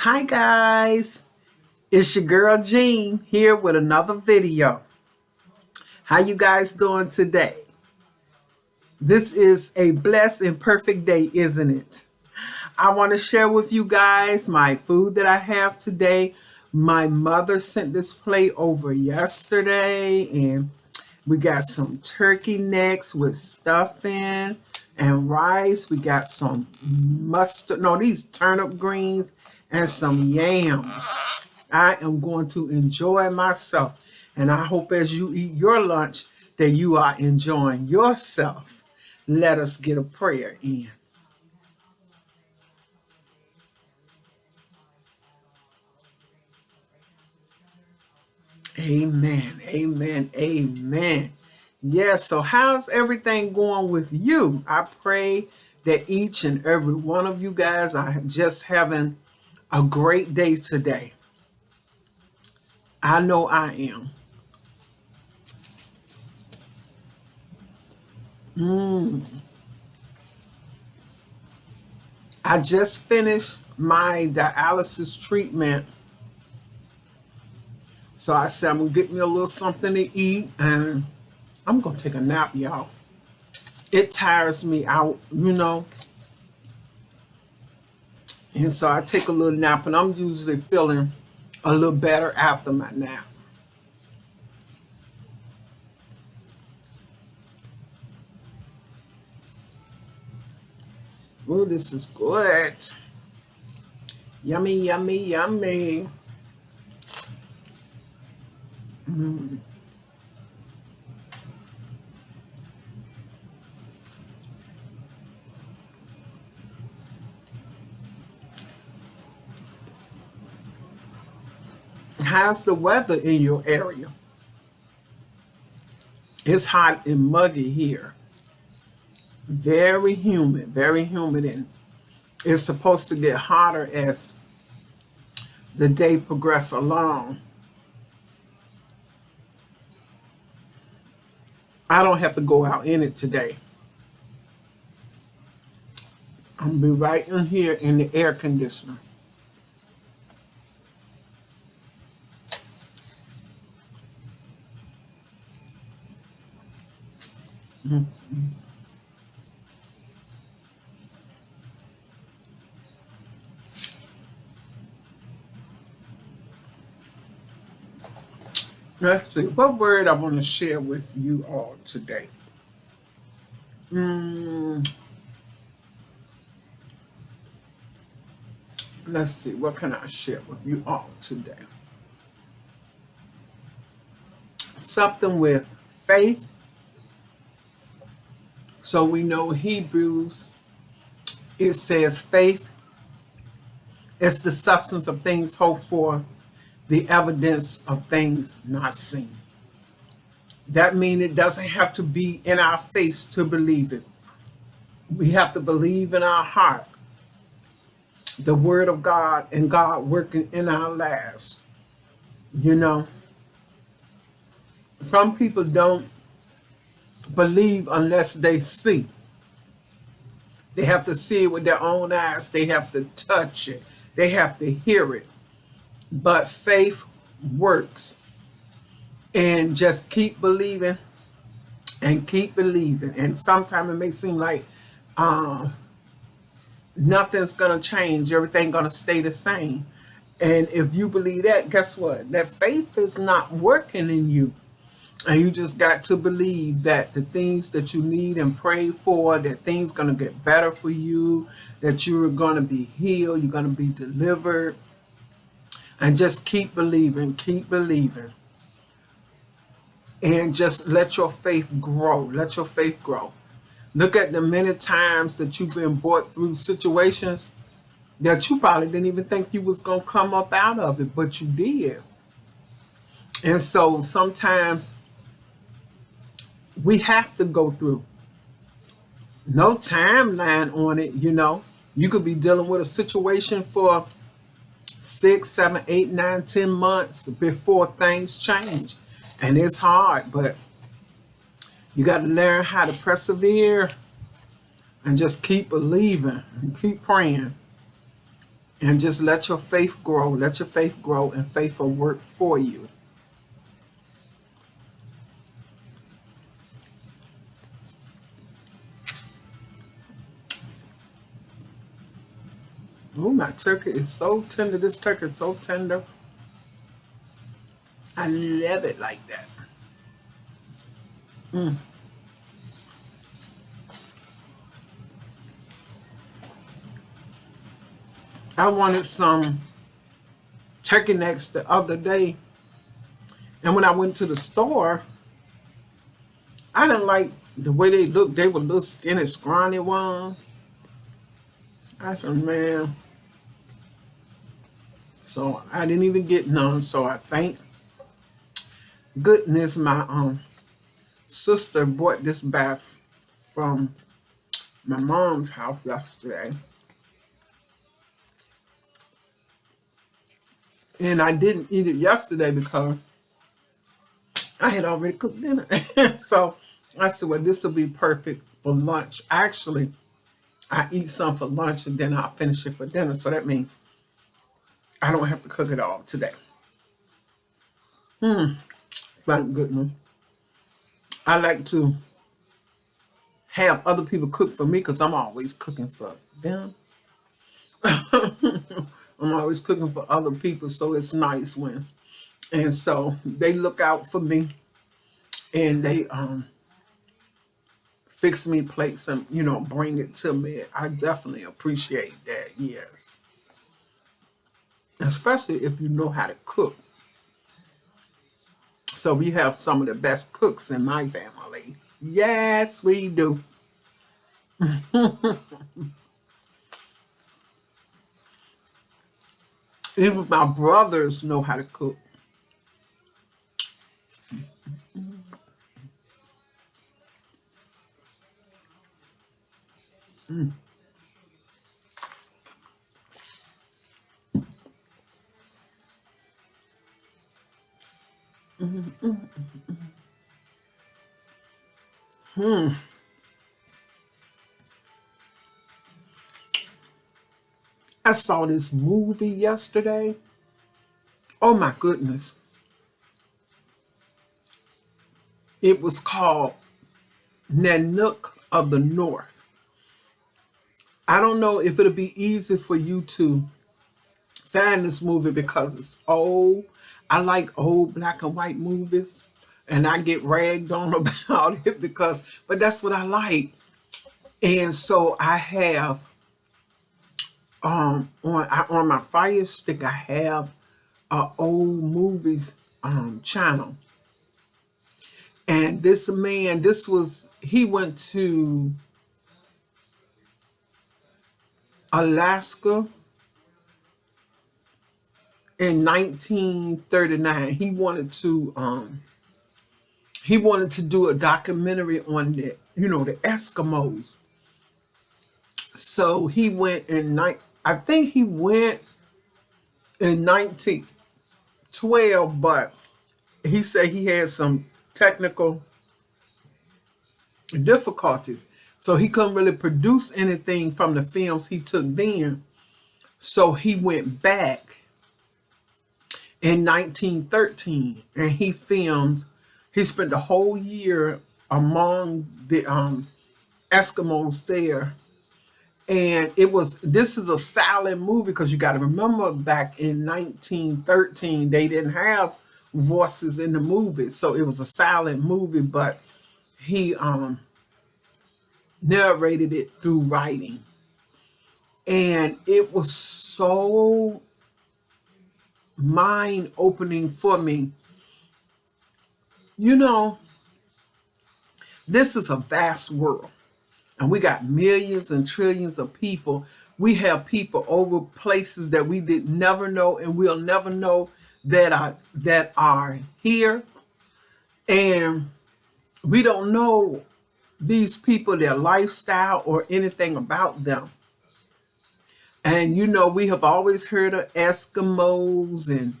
Hi guys, it's your girl Jean here with another video. How you guys doing today? This is a blessed and perfect day, isn't it? I want to share with you guys my food that I have today. My mother sent this plate over yesterday and we got some turkey necks with stuffing and rice. We got some mustard, no, these turnip greens and some yams. I am going to enjoy myself. And I hope as you eat your lunch that you are enjoying yourself. Let us get a prayer in. Amen. Amen. Amen. Yes. So how's everything going with you? I pray that each and every one of you guys are just having a great day today. I know I am. I just finished my dialysis treatment. So I said I'm gonna get me a little something to eat and I'm gonna take a nap, y'all. It tires me out. And so I take a little nap and I'm usually feeling a little better after my nap. Oh, this is good. Yummy, yummy, yummy. Mm. How's the weather in your area? It's hot and muggy here. Very humid, very humid. And it's supposed to get hotter as the day progresses along. I don't have to go out in it today. I'm gonna be right in here in the air conditioner. Mm. Let's see, what word I want to share with you all today? Mm, let's see, what can I share with you all today? Something with faith. So we know Hebrews, it says faith is the substance of things hoped for, the evidence of things not seen. That means it doesn't have to be in our face to believe it. We have to believe in our heart the word of God and God working in our lives. You know, some people don't believe unless they see. They have to see it with their own eyes. They have to touch it. They have to hear it. But faith works. And just keep believing and keep believing. And sometimes it may seem like uh, nothing's going to change. Everything's going to stay the same. And if you believe that, guess what? That faith is not working in you. And you just got to believe that the things that you need and pray for, that things going to get better for you, that you're going to be healed, you're going to be delivered. And just keep believing, keep believing. And just let your faith grow. Let your faith grow. Look at the many times that you've been brought through situations that you probably didn't even think you was going to come up out of it, but you did. And so sometimes we have to go through. No timeline on it. You could be dealing with a situation for 6, 7, 8, 9, 10 months before things change. And it's hard, but you got to learn how to persevere and just keep believing and keep praying. And just let your faith grow. Let your faith grow, and faith will work for you. Oh, my turkey is so tender. This turkey is so tender. I love it like that. Mm. I wanted some turkey necks the other day, and when I went to the store, I didn't like the way they looked. They were little skinny, scrawny ones. I said, man. So I didn't even get none. So I thank goodness my sister bought this bath from my mom's house yesterday. And I didn't eat it yesterday because I had already cooked dinner. So I said, well, this will be perfect for lunch. Actually, I eat some for lunch and then I'll finish it for dinner. So that means I don't have to cook it all today. Thank goodness. I like to have other people cook for me because I'm always cooking for them. I'm always cooking for other people, so it's nice when. And so they look out for me and they fix me plates and bring it to me. I definitely appreciate that. Yes, especially if you know how to cook. So we have some of the best cooks in my family. Yes, we do. Even my brothers know how to cook. Hmm. I saw this movie yesterday. Oh my goodness. It was called Nanook of the North. I don't know if it'll be easy for you to find this movie because it's old. I like old black and white movies, and I get ragged on about it but that's what I like. And so I have on my Fire Stick, I have a old movies channel. And this man, he went to Alaska in 1939. He wanted to do a documentary on the Eskimos. So he went I think he went in 1912, but he said he had some technical difficulties. So he couldn't really produce anything from the films he took then. So he went back in 1913 and he spent the whole year among the Eskimos there. And this is a silent movie because you got to remember back in 1913 they didn't have voices in the movie, so it was a silent movie, but he narrated it through writing. And it was so mind opening for me. You know, this is a vast world, and we got millions and trillions of people. We have people over places that we did never know, and we'll never know that are here. And we don't know these people, their lifestyle, or anything about them. And we have always heard of Eskimos and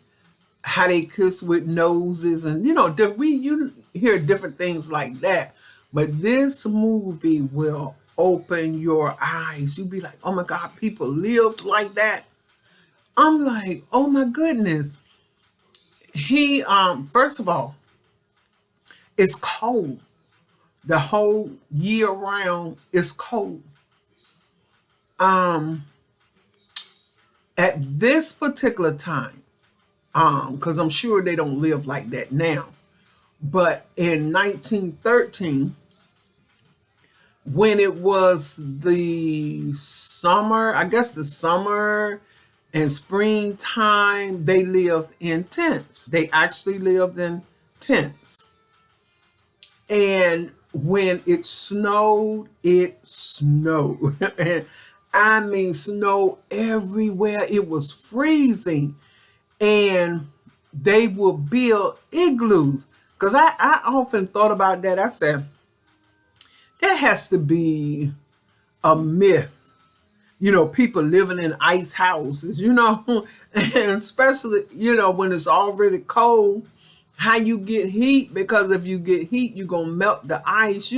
how they kiss with noses, and you hear different things like that. But this movie will open your eyes. You'll be like, oh my God, people lived like that. I'm like, oh my goodness. He first of all, it's cold. The whole year round is cold. Um at this particular time, because I'm sure they don't live like that now. But in 1913, when it was the summer, I guess the summer and springtime, they lived in tents. They actually lived in tents. And when it snowed, it snowed. And I mean, snow everywhere. It was freezing. And they would build igloos. Because I often thought about that. I said, that has to be a myth. People living in ice houses, and especially, when it's already cold, how you get heat, because if you get heat, you're going to melt the ice.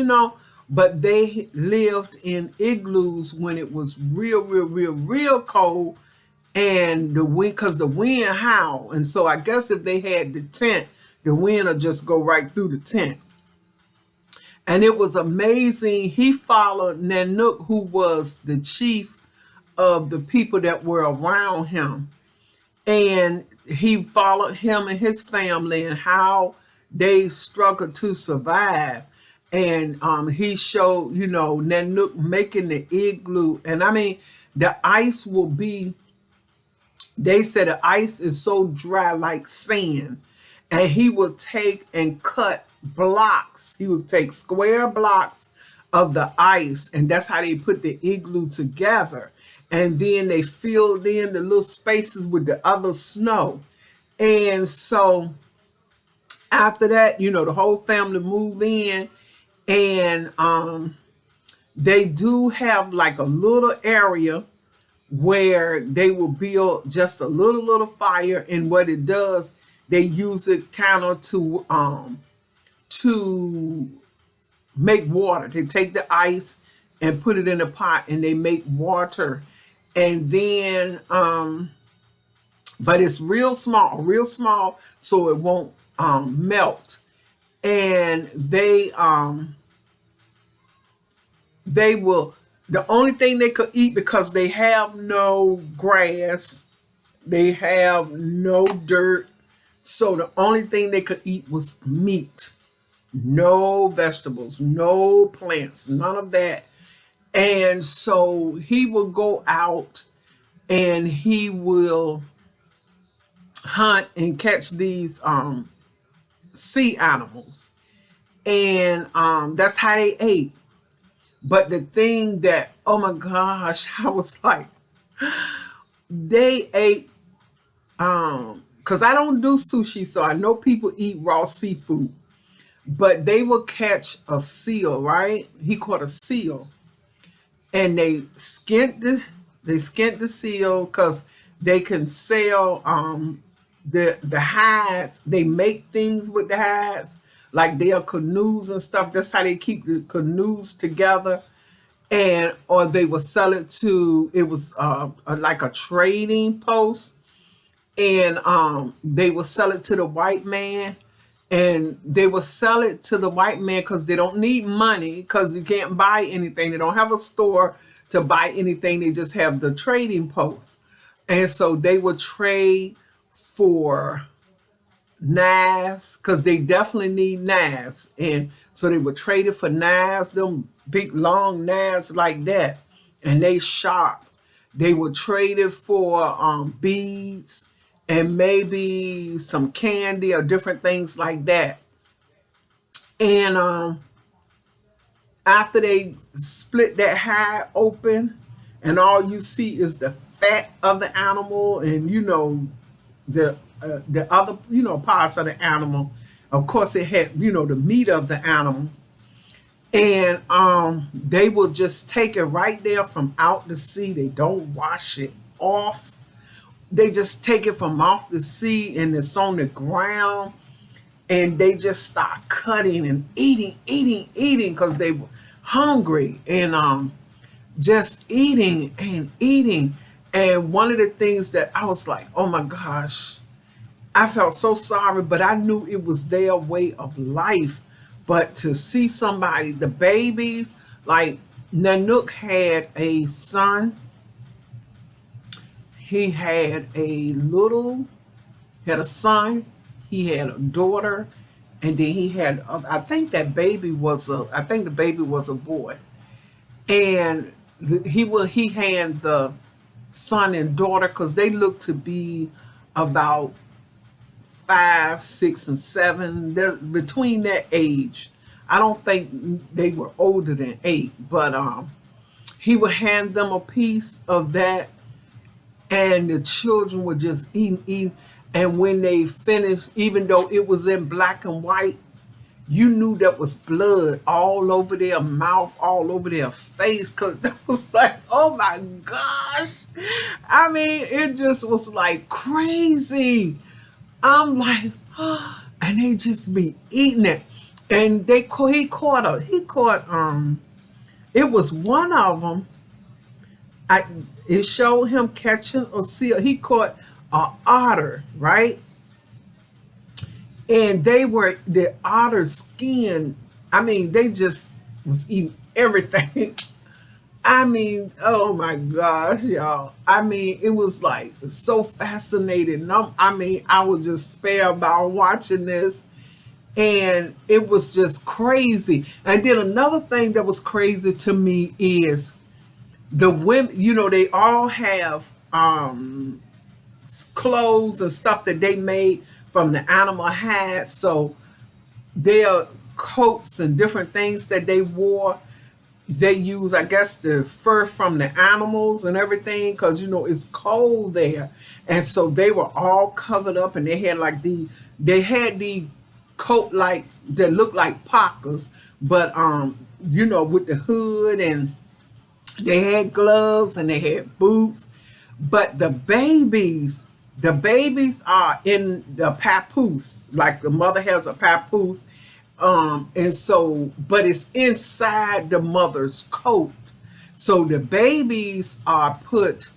But they lived in igloos when it was real, real, real, real cold, and the wind, because the wind howl. And so I guess if they had the tent, the wind will just go right through the tent. And it was amazing. He followed Nanook, who was the chief of the people that were around him. And he followed him and his family and how they struggled to survive. And he showed, Nanook making the igloo. And I mean, the ice will be, they said the ice is so dry like sand. And he would take and cut blocks. He would take square blocks of the ice, and that's how they put the igloo together. And then they filled in the little spaces with the other snow. And so after that, the whole family moved in, and they do have like a little area where they will build just a little fire. And what it does, they use it kind of to make water. They take the ice and put it in a pot, and they make water. And then but it's real small, so it won't melt. And they will, the only thing they could eat, because they have no grass, they have no dirt, so the only thing they could eat was meat. No vegetables, no plants, none of that. And so he will go out and he will hunt and catch these sea animals. And that's how they ate. But the thing that, oh my gosh, I was like, they ate, because I don't do sushi, so I know people eat raw seafood. But they will catch a seal, right? He caught a seal. And they skinned the seal, because they can sell the hides. They make things with the hides, like their canoes and stuff. That's how they keep the canoes together. And or they will sell it to, it was like a trading post. And they will sell it to the white man. And they will sell it to the white man because they don't need money, because you can't buy anything. They don't have a store to buy anything. They just have the trading post. And so they will trade for knives, because they definitely need knives. And so they would trade it for knives, them big long knives like that. And they sharp. They would trade it for beads and maybe some candy or different things like that. And after they split that hide open, and all you see is the fat of the animal, and the other parts of the animal. Of course, it had the meat of the animal. And they will just take it right there from out the sea. They don't wash it off. They just take it from off the sea, and it's on the ground. And they just start cutting and eating, because they were hungry. And just eating and eating. And one of the things that I was like, oh my gosh, I felt so sorry, but I knew it was their way of life. But to see somebody, the babies, like Nanook had a son, he had a little, had a son, he had a daughter, and then he had, I think I think the baby was a boy. And he had the son and daughter because they looked to be about 5, 6, and 7. They're between that age. I don't think they were older than 8, but he would hand them a piece of that, and the children would just eating. And when they finished, even though it was in black and white, you knew that was blood all over their mouth, all over their face, because that was like, oh my gosh. I mean, it just was like crazy. I'm like, and they just be eating it. And it was one of them. It showed him catching a seal. He caught an otter, right? And the otter skin. I mean, they just was eating everything. I mean, oh my gosh, y'all. I mean, it was like so fascinating. I mean, I was just spellbound watching this, and it was just crazy. And then another thing that was crazy to me is the women, they all have clothes and stuff that they made from the animal hide. So their coats and different things that they wore, they use, I guess, the fur from the animals and everything, because it's cold there. And so they were all covered up, and they had the coat like that looked like parkas, but with the hood, and they had gloves and they had boots. But the babies are in the papoose, like the mother has a papoose. And so, but it's inside the mother's coat. So the babies are put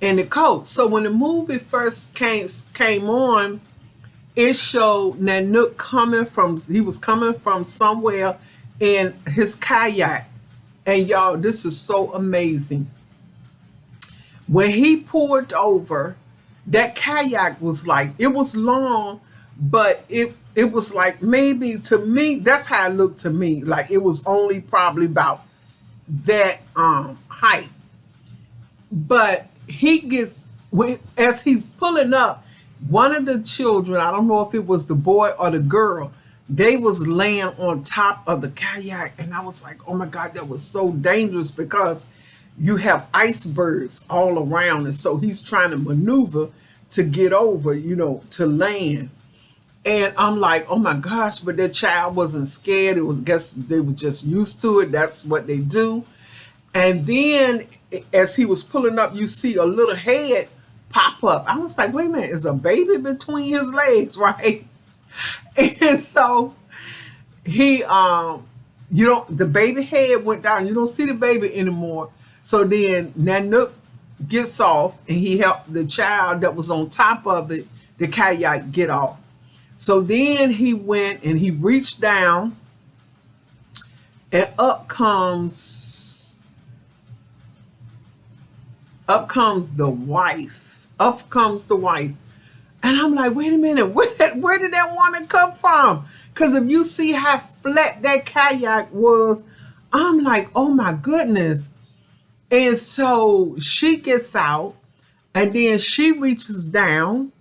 in the coat. So when the movie first came on, it showed Nanook he was coming from somewhere in his kayak. And y'all, this is so amazing. When he pulled over, that kayak was like, it was long, but it was like, maybe, to me, that's how it looked to me. Like it was only probably about that height. But as he's pulling up, one of the children, I don't know if it was the boy or the girl, they was laying on top of the kayak. And I was like, oh my God, that was so dangerous, because you have icebergs all around. And so he's trying to maneuver to get over, to land. And I'm like, oh my gosh, but that child wasn't scared. Guess they were just used to it. That's what they do. And then as he was pulling up, you see a little head pop up. I was like, wait a minute, is a baby between his legs, right? And so the baby head went down. You don't see the baby anymore. So then Nanook gets off, and he helped the child that was on top of it, the kayak, get off. So then he went and he reached down, and up comes the wife. Up comes the wife. And I'm like, wait a minute, where did that woman come from? Because if you see how flat that kayak was, I'm like, oh my goodness. And so she gets out, and then she reaches down,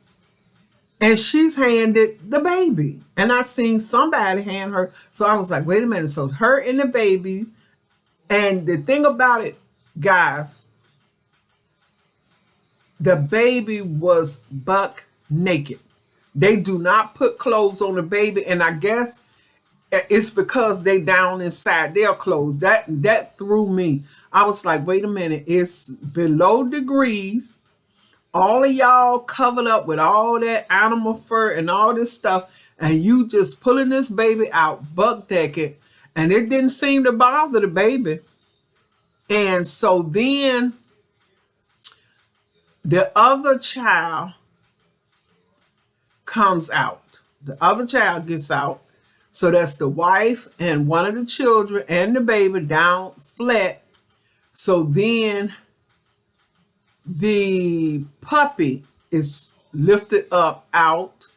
and she's handed the baby. And I seen somebody hand her. So I was like, wait a minute. So her and the baby. And the thing about it, guys, the baby was buck naked. They do not put clothes on the baby. And I guess it's because they down inside their clothes. That threw me. I was like, wait a minute. It's below degrees. All of y'all covered up with all that animal fur and all this stuff, and you just pulling this baby out buck naked, and it didn't seem to bother the baby. And so then The other child comes out. The other child gets out. So that's the wife and one of the children and the baby down flat. So then the puppy is lifted up out.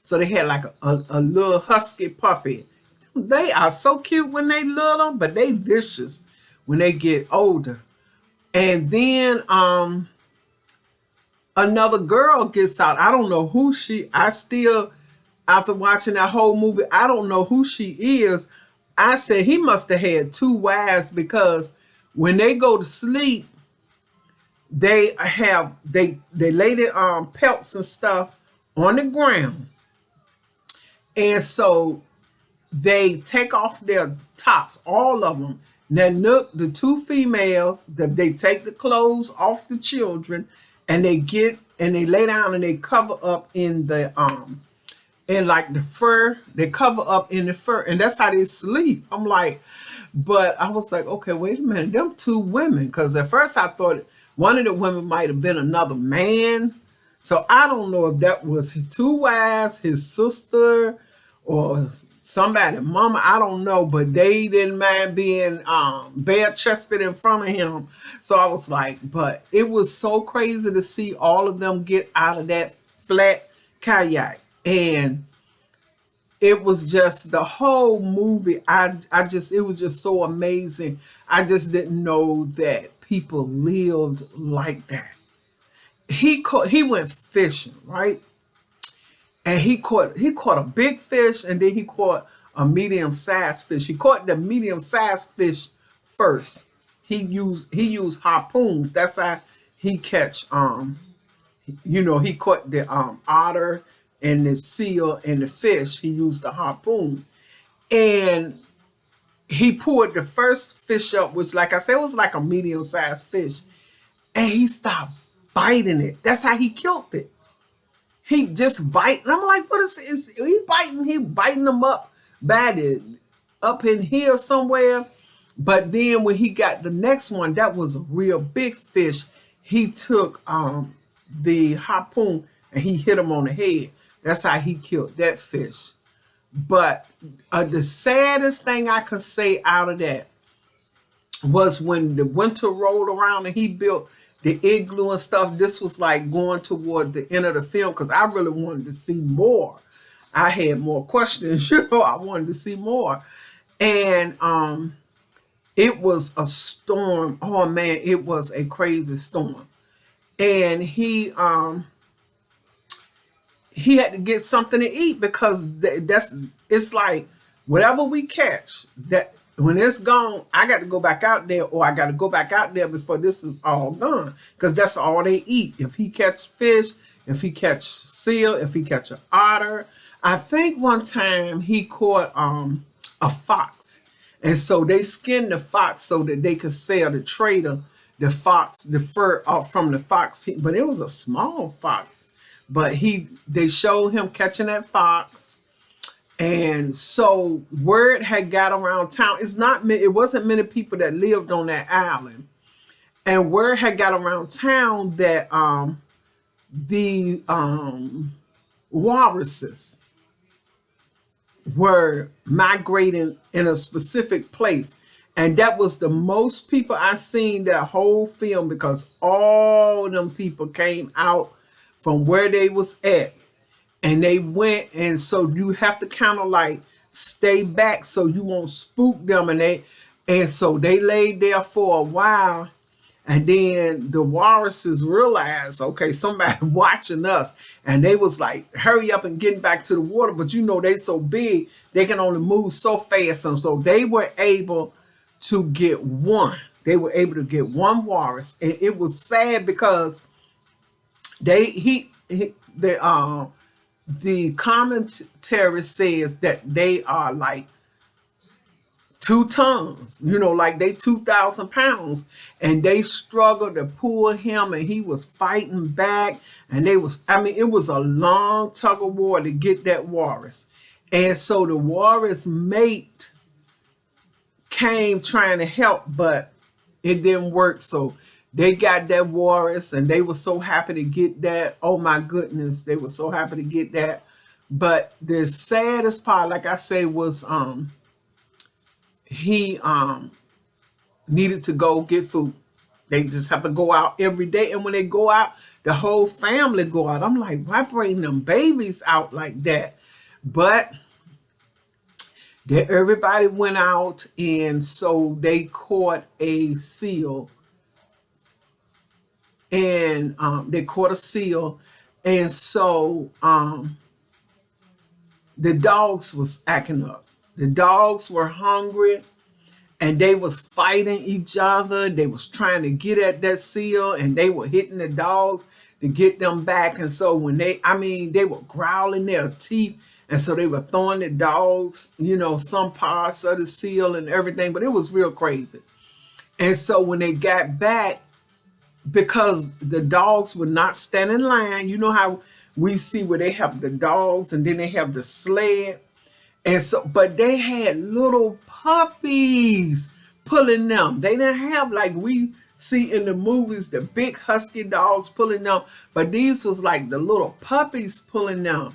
So they had like a little husky puppy. They are so cute when they little, but they vicious when they get older. And then another girl gets out. I don't know who I still, after watching that whole movie, I don't know who she is. I said he must have had two wives, because when they go to sleep, they lay their pelts and stuff on the ground. And so they take off their tops, all of them. Then look, the two females, they take the clothes off the children, and they lay down and they cover up in the like the fur. They cover up in the fur, and that's how they sleep. I'm like, but I was like, okay, wait a minute, them two women, because at first I thought one of the women might have been another man. So I don't know if that was his two wives, his sister, or somebody, mama, I don't know, but they didn't mind being bare chested in front of him. So I was like, but it was so crazy to see all of them get out of that flat kayak. And it was just the whole movie. It was just so amazing. I just didn't know that people lived like that. He went fishing, right? And he caught a big fish, and then he caught a medium-sized fish. He caught the medium-sized fish first. He used harpoons. That's how he catch he caught the otter and the seal and the fish. He used the harpoon. And he pulled the first fish up, which, like I said, was like a medium-sized fish. And he stopped biting it. That's how he killed it. He just bite. And I'm like, what is he biting? He biting them up up in here somewhere. But then when he got the next one, that was a real big fish. He took the harpoon and he hit him on the head. That's how he killed that fish. But the saddest thing I could say out of that was when the winter rolled around and he built the igloo and stuff. This was like going toward the end of the film, because I really wanted to see more. I had more questions, I wanted to see more. And it was a storm. Oh man, it was a crazy storm. And he had to get something to eat, because it's like whatever we catch, that when it's gone, I got to go back out there, or I got to go back out there before this is all gone, because that's all they eat. If he catch fish, if he catch seal, if he catch an otter. I think one time he caught a fox, and so they skinned the fox so that they could sell the trader the fur off from the fox. But it was a small fox, but they showed him catching that fox. And so word had got around town. It wasn't many people that lived on that island. And word had got around town that the walruses were migrating in a specific place. And that was the most people I seen that whole film, because all them people came out from where they was at. And they went, and so you have to kind of like stay back so you won't spook them. And so they laid there for a while, and then the walruses realized, okay, somebody watching us, and they was like, hurry up and getting back to the water. But they so big, they can only move so fast, and so they were able to get one. They were able to get one walrus, and it was sad because the commentary says that they are like 2 tons, like they 2,000 pounds, and they struggled to pull him, and he was fighting back, and it was a long tug of war to get that walrus. And so the walrus mate came trying to help, but it didn't work. So They got that Walrus, and they were so happy to get that. Oh my goodness, they were so happy to get that. But the saddest part, like I say, was he needed to go get food. They just have to go out every day, and when they go out, the whole family go out. I'm like, why bring them babies out like that? But everybody went out, and so they caught a seal, and they caught a seal, and so the dogs was acting up. The dogs were hungry, and they was fighting each other. They was trying to get at that seal, and they were hitting the dogs to get them back. And so when they were growling their teeth, and so they were throwing the dogs, some parts of the seal and everything. But it was real crazy. And so when they got back, because the dogs would not stand in line, you know how we see where they have the dogs and then they have the sled. And so, but they had little puppies pulling them. They didn't have like we see in the movies, the big husky dogs pulling them, but these was like the little puppies pulling them.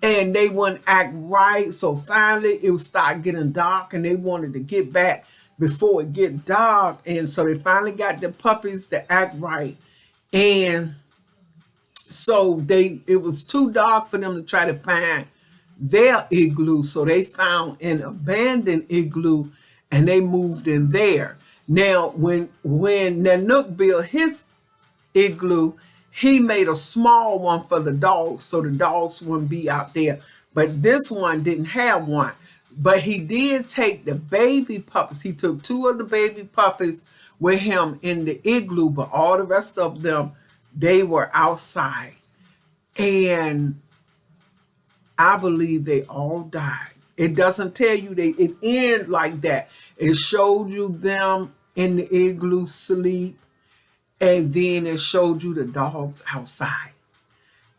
And they wouldn't act right. So finally it would start getting dark, and they wanted to get back before it get dark. And so they finally got the puppies to act right. And so it was too dark for them to try to find their igloo. So they found an abandoned igloo, and they moved in there. Now, when Nanook built his igloo, he made a small one for the dogs, so the dogs wouldn't be out there. But this one didn't have one. But he did take the baby puppies. He took 2 of the baby puppies with him in the igloo, but all the rest of them, they were outside. And I believe they all died. It doesn't tell you it ended like that. It showed you them in the igloo sleep, and then it showed you the dogs outside.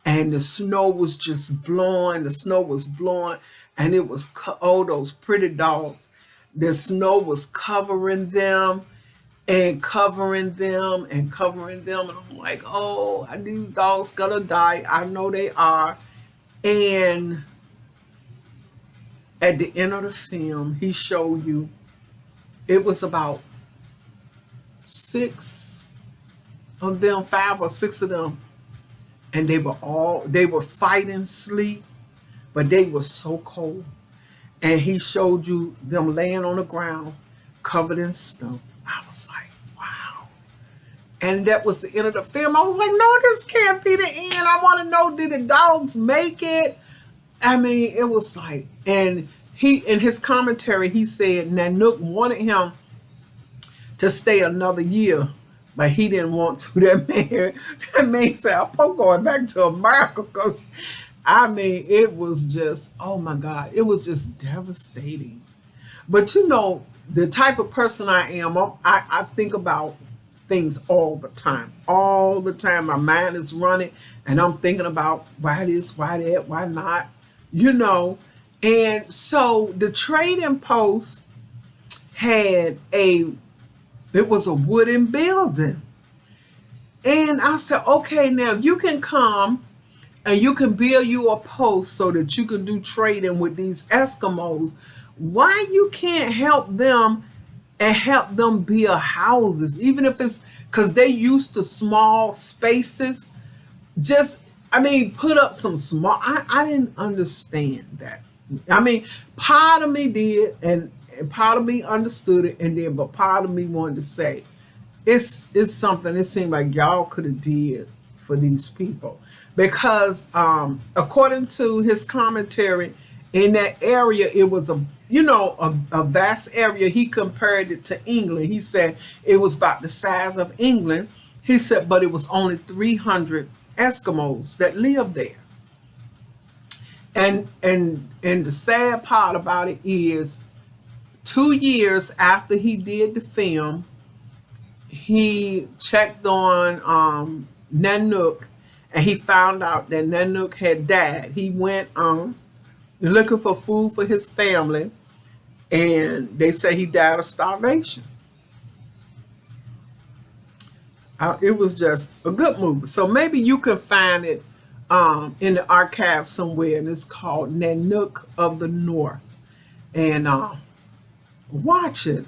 And the snow was just blowing. The snow was blowing, and it was, those pretty dogs. The snow was covering them and covering them and covering them. And I'm like, oh, these dogs gonna die. I know they are. And at the end of the film, he showed you it was about 6 of them, 5 or 6 of them, and they were fighting sleep, but they were so cold. And he showed you them laying on the ground covered in snow. I was like, wow. And that was the end of the film. I was like, no, this can't be the end. I want to know, did the dogs make it? I mean, it was like, and he, in his commentary, he said Nanook wanted him to stay another year, but he didn't want to. That man said, I'm going back to America, because I mean, it was just, oh my God, it was just devastating. But the type of person I am, I think about things all the time. All the time. My mind is running, and I'm thinking about why this, why that, why not, And so the Trading Post had it was a wooden building. And I said, okay, now if you can come and you can build you a post so that you can do trading with these Eskimos, why you can't help them and help them build houses, even if it's because they used to small spaces. Put up some small, I didn't understand that. Part of me did, and part of me understood it, but part of me wanted to say, it's something it seemed like y'all could have did for these people. Because according to his commentary, in that area, it was a vast area. He compared it to England. He said it was about the size of England. He said, but it was only 300 Eskimos that lived there. And the sad part about it is, 2 years after he did the film, he checked on Nanook, and he found out that Nanook had died. He went looking for food for his family, and they say he died of starvation. It was just a good movie. So maybe you can find it in the archive somewhere, and it's called Nanook of the North. And watch it.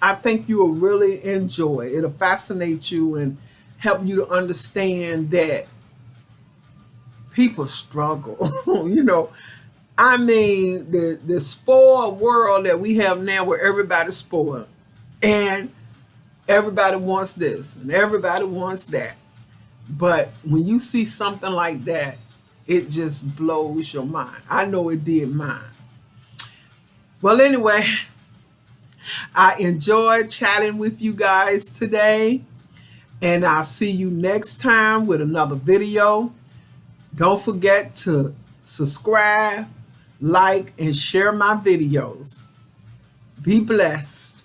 I think you will really enjoy it. It'll fascinate you and help you to understand that people struggle. You know, I mean, the spoiled world that we have now, where everybody's spoiled, and everybody wants this and everybody wants that. But when you see something like that, it just blows your mind. I know it did mine. Well, anyway, I enjoyed chatting with you guys today, and I'll see you next time with another video. Don't forget to subscribe, like, and share my videos. Be blessed.